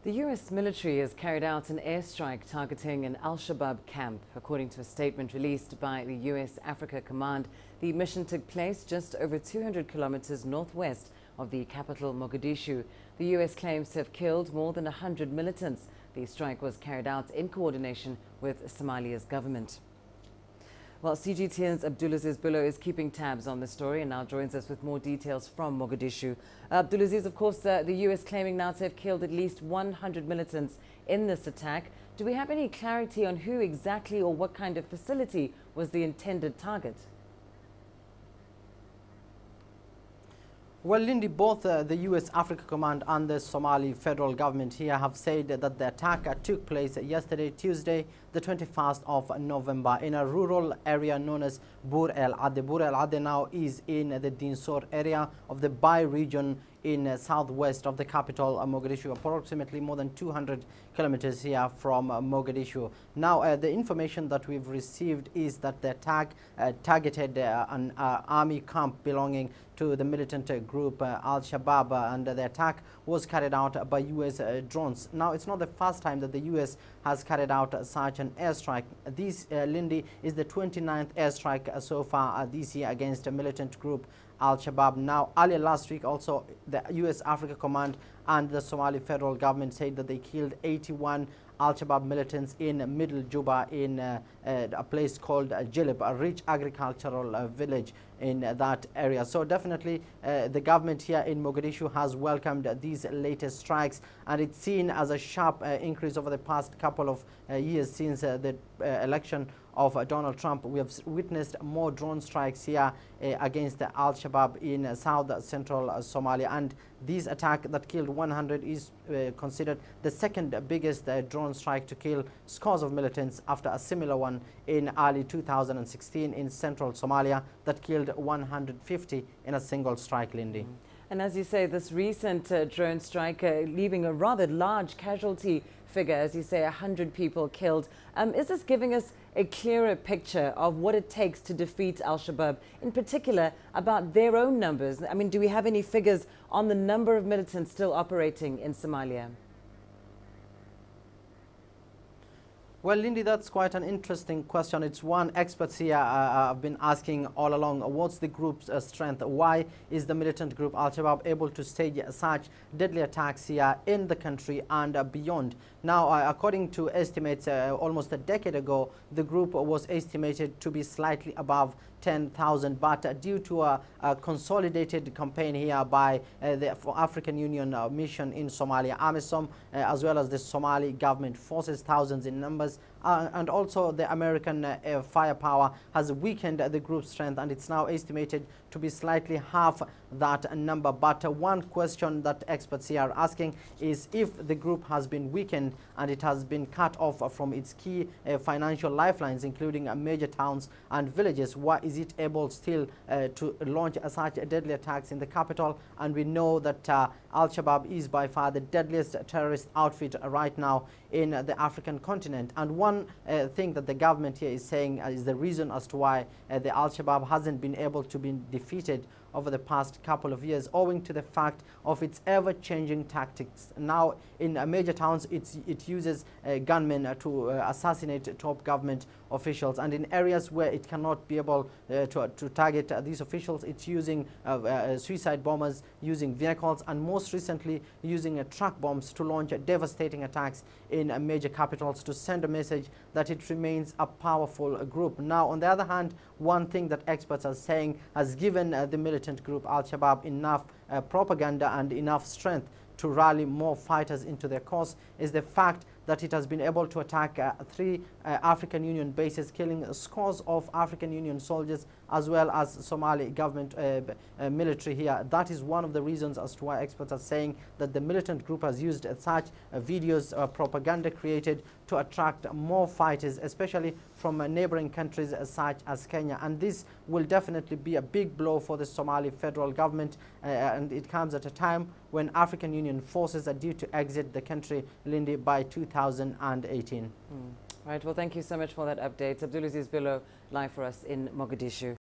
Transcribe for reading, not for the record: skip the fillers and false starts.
The U.S. military has carried out an airstrike targeting an al-Shabaab camp. According to a statement released by the U.S. Africa Command, the mission took place just over 200 kilometers northwest of the capital, Mogadishu. The U.S. claims to have killed more than 100 militants. The strike was carried out in coordination with Somalia's government. Well, CGTN's Abdulaziz Billo is keeping tabs on the story and now joins us with more details from Mogadishu. Abdulaziz, of course, the U.S. claiming now to have killed at least 100 militants in this attack. Do we have any clarity on who exactly or what kind of facility was the intended target? Well, Lindy, both the U.S. Africa Command and the Somali federal government here have said that the attack took place yesterday, Tuesday, the 21st of November, in a rural area known as Bur El Ade. Bur El Ade now is in the Dinsor area of the Bai region in southwest of the capital, Mogadishu, approximately more than 200 kilometers here from Mogadishu. Now, the information that we've received is that the attack targeted an army camp belonging to the militant group al-Shabaab, and the attack was carried out by U.S. drones. Now, it's not the first time that the U.S. has carried out such an airstrike. This, Lindy, is the 29th airstrike so far this year against a militant group al-Shabaab. Now, earlier last week also, the U.S. Africa Command and the Somali federal government said that they killed 81 al-Shabaab militants in Middle Juba in a place called Jilib, a rich agricultural village in that area. So definitely the government here in Mogadishu has welcomed these latest strikes, and it's seen as a sharp increase over the past couple of years since the election of Donald Trump. We have witnessed more drone strikes here against the al-Shabaab in south-central Somalia, and this attack that killed 100 is considered the second biggest drone strike to kill scores of militants after a similar one in early 2016 in central Somalia that killed 150 in a single strike, Lindy. And as you say, this recent drone strike leaving a rather large casualty figure, as you say, 100 people killed. Is this giving us a clearer picture of what it takes to defeat al-Shabaab, in particular about their own numbers? I mean, do we have any figures on the number of militants still operating in Somalia? Well, Lindy, that's quite an interesting question. It's one experts here have been asking all along. What's the group's strength? Why is the militant group al-Shabaab able to stage such deadly attacks here in the country and beyond? Now, according to estimates almost a decade ago, the group was estimated to be slightly above 10,000, but due to a consolidated campaign here by the African Union mission in Somalia, AMISOM, as well as the Somali government forces, thousands in numbers, and also the American firepower has weakened the group's strength, and it's now estimated to be slightly half that number. But one question that experts here are asking is, if the group has been weakened and it has been cut off from its key financial lifelines, including major towns and villages, why is it able still to launch such deadly attacks in the capital? And we know that al-Shabaab is by far the deadliest terrorist outfit right now in the African continent. And one thing that the government here is saying is the reason as to why the al-Shabaab hasn't been able to be defeated over the past couple of years, owing to the fact of its ever-changing tactics. Now, in major towns, it uses gunmen to assassinate top government officials, and in areas where it cannot be able to target these officials, it's using suicide bombers, using vehicles, and most recently using truck bombs to launch devastating attacks in major capitals to send a message that it remains a powerful group. Now, on the other hand, one thing that experts are saying has given the militant group al-Shabaab enough propaganda and enough strength to rally more fighters into their cause is the fact that it has been able to attack 3 African Union bases, killing scores of African Union soldiers as well as Somali government military here. That is one of the reasons as to why experts are saying that the militant group has used such videos, propaganda created to attract more fighters, especially from neighboring countries such as Kenya. And this will definitely be a big blow for the Somali federal government, and it comes at a time when African Union forces are due to exit the country, Lindy, by 2018. Right. Well, thank you so much for that update. Abdulaziz Billo, live for us in Mogadishu.